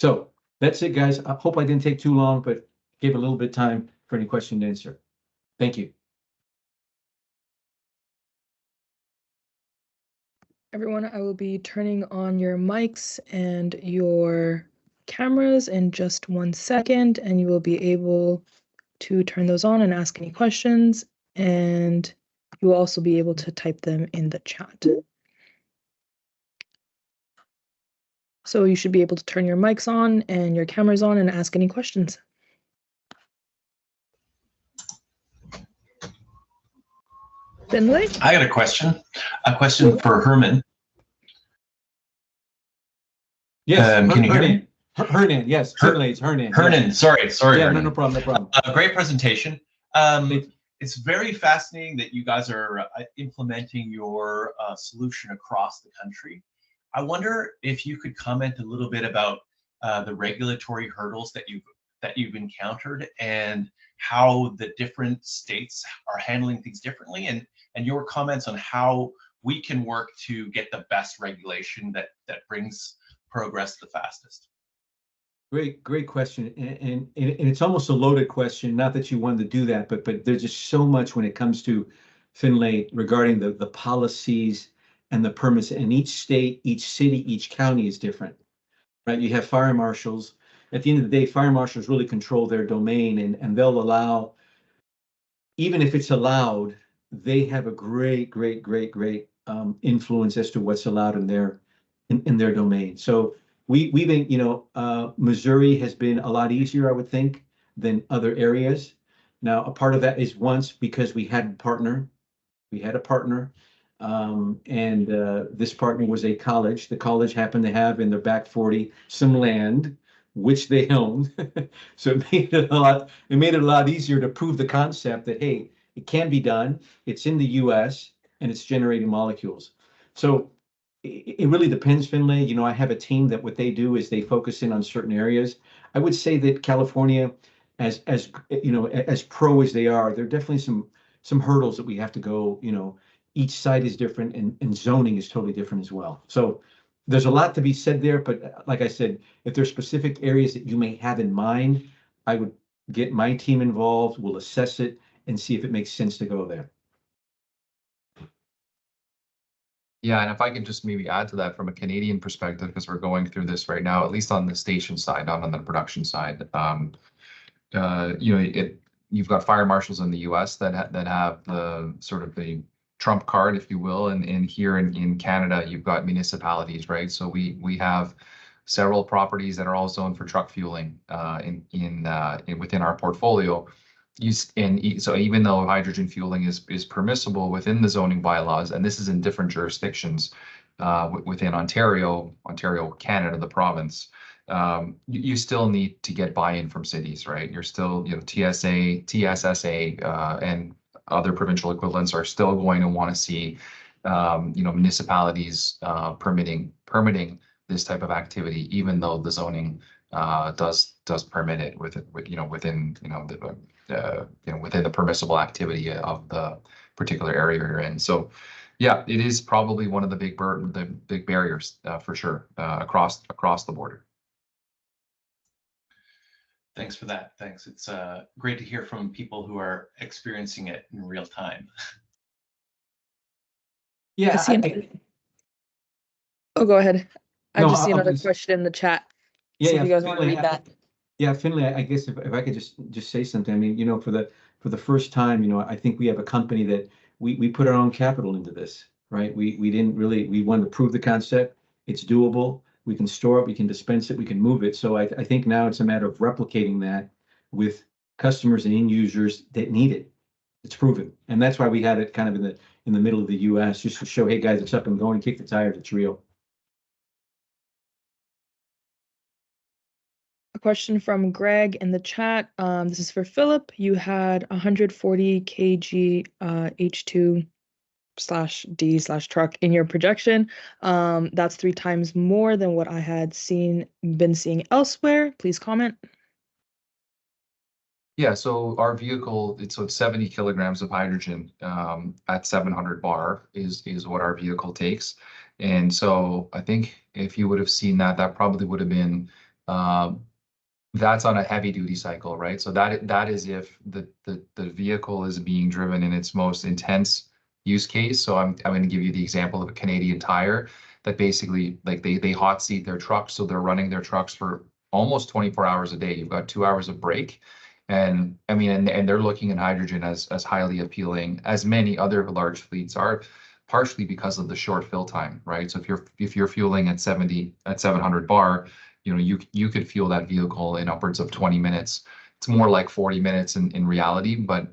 So that's it, guys. I hope I didn't take too long, but gave a little bit of time for any question and answer. Thank you. Everyone, I will be turning on your mics and your cameras in just 1 second, and you will be able to turn those on and ask any questions, and you will also be able to type them in the chat. So you should be able to turn your mics on and your cameras on and ask any questions. Finlay? I got a question for Herman. Yes, can you hear me? Hernan, yes, Finlay, it's Hernan. Hernan, Yes. sorry. Yeah, Hernan. no problem. Great presentation. It's very fascinating that you guys are implementing your solution across the country. I wonder if you could comment a little bit about the regulatory hurdles that you've encountered and how the different states are handling things differently, and your comments on how we can work to get the best regulation that brings progress the fastest. Great question, and it's almost a loaded question. Not that you wanted to do that, but there's just so much when it comes to Finlay regarding the policies and the permits. And each state, each city, each county is different, right? You have fire marshals. At the end of the day, fire marshals really control their domain, and they'll allow, even if it's allowed, they have a great influence as to what's allowed in their domain. So we've been, Missouri has been a lot easier, I would think, than other areas. Now, a part of that is because we had a partner. And this partner was a college. The college happened to have in their back 40 some land, which they owned. So it made it a lot easier to prove the concept that, hey, it can be done. It's in the US and it's generating molecules. So it really depends, Finlay. I have a team that what they do is they focus in on certain areas. I would say that California, as pro as they are, there are definitely some hurdles that we have to go. Each site is different, and zoning is totally different as well. So there's a lot to be said there, but like I said, if there's specific areas that you may have in mind, I would get my team involved. We'll assess it and see if it makes sense to go there. Yeah, and if I could just maybe add to that from a Canadian perspective, because we're going through this right now, at least on the station side, not on the production side. You've got fire marshals in the U.S. that have the sort of the trump card, if you will, and here in Canada, you've got municipalities, right? So we have several properties that are all zoned for truck fueling within our portfolio. So even though hydrogen fueling is permissible within the zoning bylaws, and this is in different jurisdictions within Ontario, Canada, the province, you still need to get buy-in from cities, right? You're still, TSA, TSSA, and other provincial equivalents are still going to want to see, municipalities permitting this type of activity, even though the zoning does permit it within the permissible activity of the particular area you're in. So, yeah, it is probably one of the big barriers for sure across the border. Thanks for that. Thanks. It's great to hear from people who are experiencing it in real time. Yeah. Oh, go ahead. I No, just see I'll another just- question in the chat. Yeah, See yeah, if you guys want to Finlay, read that. Yeah, Finlay, I guess if I could just say something. I mean, for the first time, I think we have a company that we put our own capital into this, right? We wanted to prove the concept. It's doable. We can store it, we can dispense it, we can move it. So I think now it's a matter of replicating that with customers and end users that need it. It's proven, and that's why we had it kind of in the middle of the US, just to show, hey guys, it's up and going, kick the tires, it's real. A question from Greg in the chat. This is for Philip. You had 140 kg H2/D/truck in your projection. That's 3 times more than what I had been seeing elsewhere. Please comment. Yeah, so our vehicle, it's 70 kilograms of hydrogen at 700 bar is what our vehicle takes. And so I think if you would have seen that, that probably would have been that's on a heavy duty cycle, right? So that is if the vehicle is being driven in its most intense use case. So I'm going to give you the example of a Canadian Tire that basically like they hot seat their trucks, so they're running their trucks for almost 24 hours a day. You've got 2 hours of break. And I mean, and they're looking at hydrogen as highly appealing as many other large fleets are, partially because of the short fill time, right? So if you're fueling at 700 bar, you know, you could fuel that vehicle in upwards of 20 minutes. It's more like 40 minutes in reality, but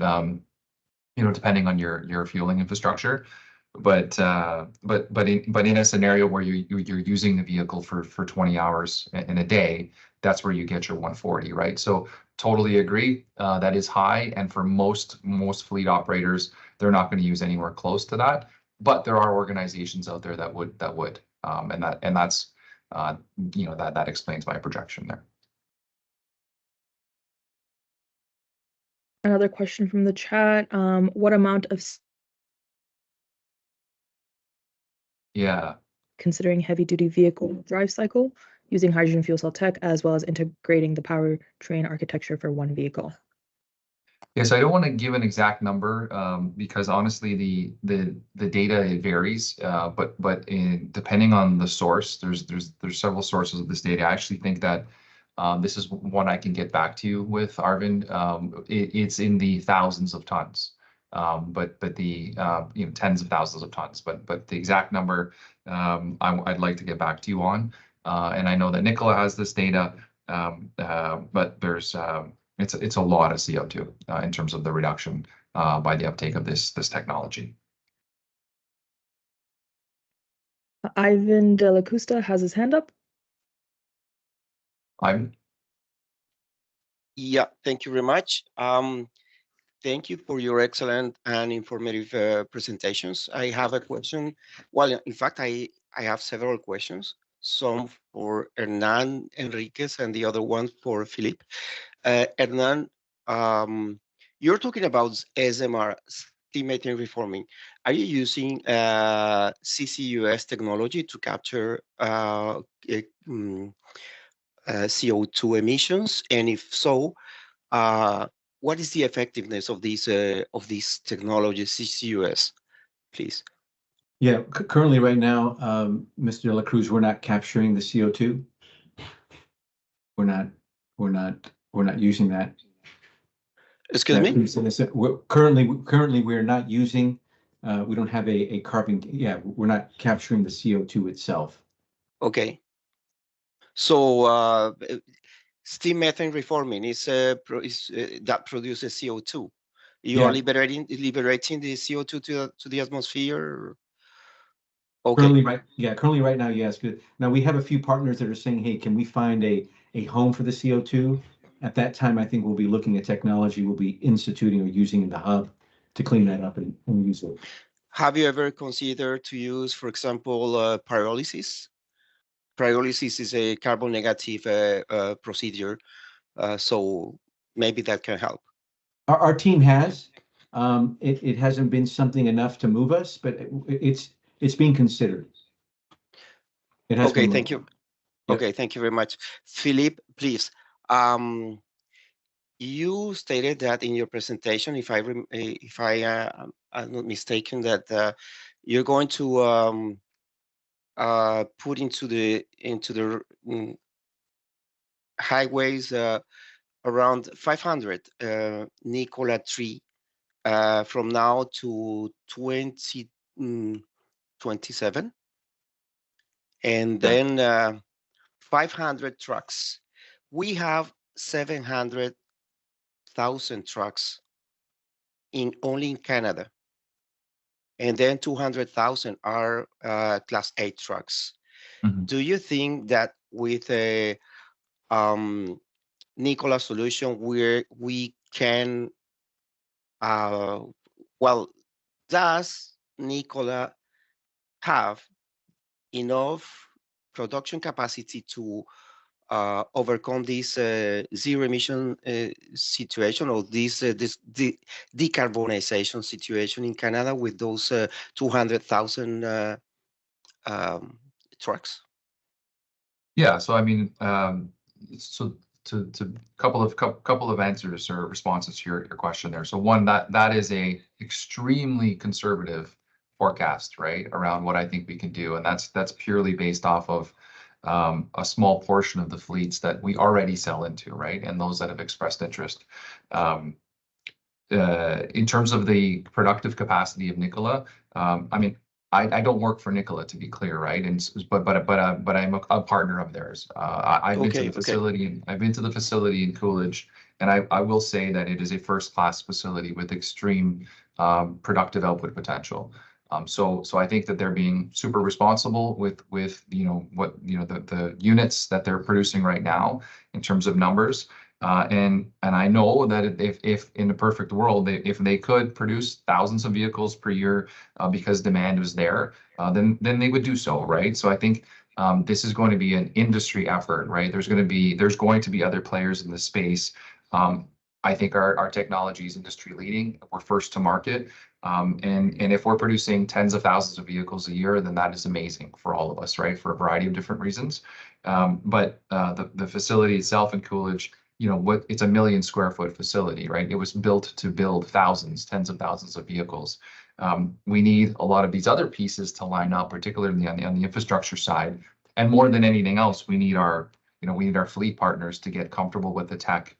you know, depending on your fueling infrastructure. But in a scenario where you're using the vehicle for 20 hours in a day, that's where you get your 140, right? So totally agree. That is high, and for most fleet operators, they're not going to use anywhere close to that. But there are organizations out there that would, and that's you know, that explains my projection there. Another question from the chat. What amount of Yeah. considering heavy duty vehicle drive cycle using hydrogen fuel cell tech, as well as integrating the powertrain architecture for one vehicle? Yes, I don't want to give an exact number because honestly, the data it varies. But depending on the source, there's several sources of this data. I actually think that this is one I can get back to you with, Arvind. It's in the thousands of tons, but the you know, tens of thousands of tons. But the exact number I'd like to get back to you on. And I know that Nikola has this data, but there's it's a lot of CO2 in terms of the reduction by the uptake of this technology. Ivan De La Custa has his hand up. Yeah, thank you very much. Thank you for your excellent and informative presentations. I have a question. Well, in fact, I have several questions, some for Hernan Enriquez and the other one for Philippe. Hernan, you're talking about SMR, steam methane reforming. Are you using CCUS technology to capture CO2 emissions? And if so, what is the effectiveness of these technologies, CCUS, please? Yeah, currently right now, Mr. De La Cruz, we're not capturing the CO2. We're not using that. Excuse me? Currently we're not using, we don't have a carbon, yeah, we're not capturing the CO2 itself. Okay. So steam methane reforming is that produces CO2. You are liberating the CO2 to the atmosphere. Okay. Currently right now, yes. Good. Now we have a few partners that are saying, hey, can we find a home for the CO2? At that time, I think we'll be looking at technology we'll be instituting or using in the hub to clean that up and use it. Have you ever considered to use, for example, pyrolysis? Pyrolysis is a carbon negative procedure, so maybe that can help. Our team has. It hasn't been something enough to move us, but it's being considered. It has okay, thank you. Yep. Okay, thank you very much. Philippe, please. You stated that in your presentation, if I'm not mistaken, that you're going to put into the highways around 500 Nikola 3 from now to 2027, and then 500 trucks. We have 700,000 trucks only in Canada. and then 200,000 are Class 8 trucks. Mhm. Do you think that with a Nikola solution where we can, well, does Nikola have enough production capacity to overcome this zero emission situation, or this decarbonization situation in Canada with those 200,000 trucks? Yeah, so I mean, so to couple of answers or responses to your question there. So one, that is a extremely conservative forecast, right, around what I think we can do, and that's purely based off of a small portion of the fleets that we already sell into, right, and those that have expressed interest. In terms of the productive capacity of Nikola, I mean, I don't work for Nikola, to be clear, right? And but I'm a partner of theirs. I've been to the facility. I've been to the facility in Coolidge, and I will say that it is a first-class facility with extreme productive output potential. So I think that they're being super responsible with the units that they're producing right now in terms of numbers. And I know that if in a perfect world, if they could produce thousands of vehicles per year because demand was there, then they would do so, right? So I think this is going to be an industry effort, right? There's going to be other players in the space. I think our technology is industry leading. We're first to market. And if we're producing tens of thousands of vehicles a year, then that is amazing for all of us, right? For a variety of different reasons. But the facility itself in Coolidge, it's a 1 million square foot facility, right? It was built to build tens of thousands of vehicles. We need a lot of these other pieces to line up, particularly on the infrastructure side. And more than anything else, we need our fleet partners to get comfortable with the tech.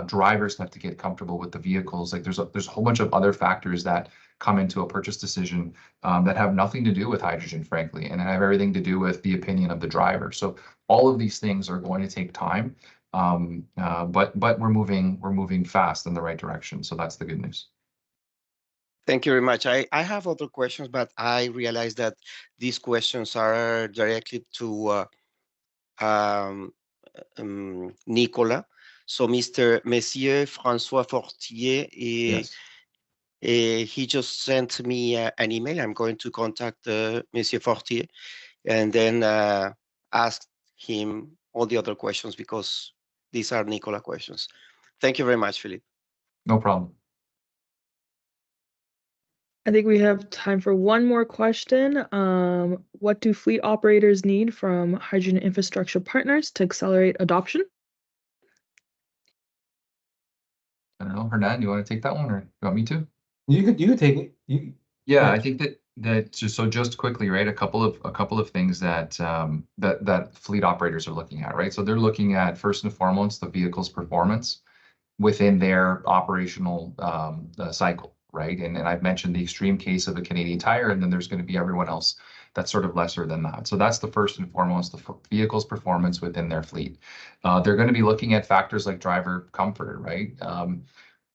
Drivers have to get comfortable with the vehicles. Like there's a whole bunch of other factors that come into a purchase decision that have nothing to do with hydrogen, frankly, and have everything to do with the opinion of the driver. So all of these things are going to take time. But we're moving fast in the right direction. So that's the good news. Thank you very much. I have other questions, but I realize that these questions are directly to Nikola. So Monsieur François Fortier, Yes. he just sent me an email. I'm going to contact Monsieur Fortier and then ask him all the other questions, because these are Nikola questions. Thank you very much, Philippe. No problem. I think we have time for one more question. What do fleet operators need from hydrogen infrastructure partners to accelerate adoption? I don't know, Hernan, you want to take that one, or you want me to? You could take it. Yeah, I think that just quickly, right? A couple of things that fleet operators are looking at, right? So they're looking at, first and foremost, the vehicle's performance within their operational cycle, right? And I've mentioned the extreme case of a Canadian Tire, and then there's going to be everyone else that's sort of lesser than that. So that's the first and foremost, the vehicle's performance within their fleet. They're going to be looking at factors like driver comfort, right?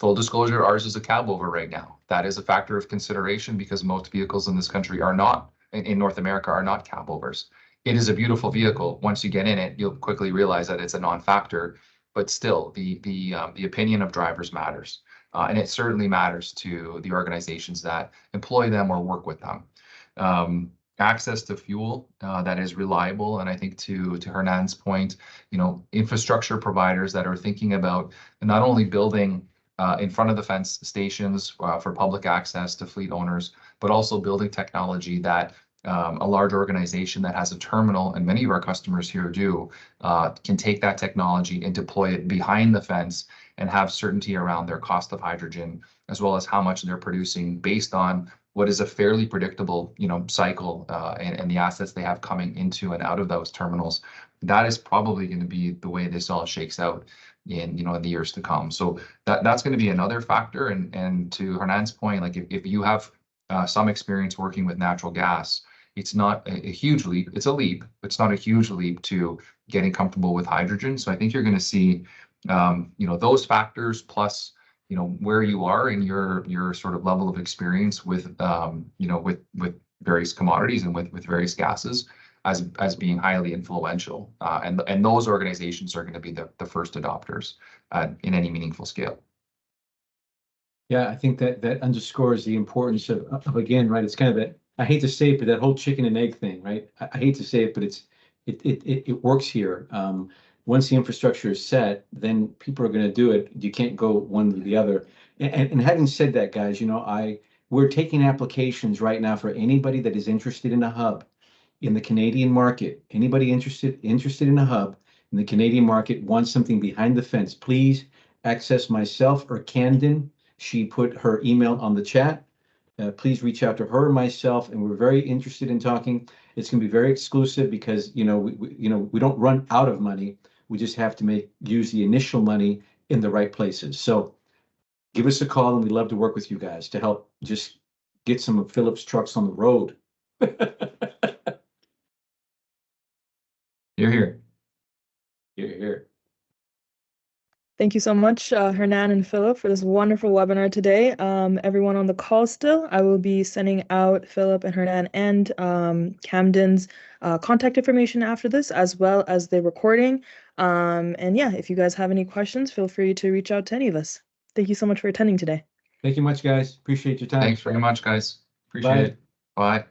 Full disclosure, ours is a cab over right now. That is a factor of consideration because most vehicles in this country are not, in North America, are not cab overs. It is a beautiful vehicle. Once you get in it, you'll quickly realize that it's a non-factor, but still the opinion of drivers matters. And it certainly matters to the organizations that employ them or work with them. Access to fuel that is reliable. And I think to Hernan's point, infrastructure providers that are thinking about not only building in front of the fence stations for public access to fleet owners, but also building technology that a large organization that has a terminal, and many of our customers here do, can take that technology and deploy it behind the fence and have certainty around their cost of hydrogen, as well as how much they're producing based on what is a fairly predictable, cycle and the assets they have coming into and out of those terminals. That is probably going to be the way this all shakes out in the years to come. So that's going to be another factor. And to Hernan's point, like if you have some experience working with natural gas, it's not a huge leap. It's a leap. It's not a huge leap to getting comfortable with hydrogen. So I think you're going to see, those factors plus, where you are in your sort of level of experience with with various commodities and with various gases as being highly influential, and those organizations are going to be the first adopters in any meaningful scale. Yeah, I think that underscores the importance of again, right? It's kind of that, I hate to say it, but that whole chicken and egg thing, right? I hate to say it, but it works here. Once the infrastructure is set, then people are going to do it. You can't go one to the other. And having said that, guys, we're taking applications right now for anybody that is interested in a hub in the Canadian market. Anybody interested in a hub in the Canadian market, wants something behind the fence, please access myself or Camden. She put her email on the chat. Please reach out to her or myself, and we're very interested in talking. It's going to be very exclusive because we don't run out of money. We just have to use the initial money in the right places. So give us a call, and we'd love to work with you guys to help just get some of Philip's trucks on the road. You're here. You're here. Thank you so much, Hernan and Philip, for this wonderful webinar today. Everyone on the call still, I will be sending out Philip and Hernan and Camden's contact information after this, as well as the recording. And yeah, if you guys have any questions, feel free to reach out to any of us. Thank you so much for attending today. Thank you much, guys. Appreciate your time. Thanks very much, guys. Appreciate it. Bye.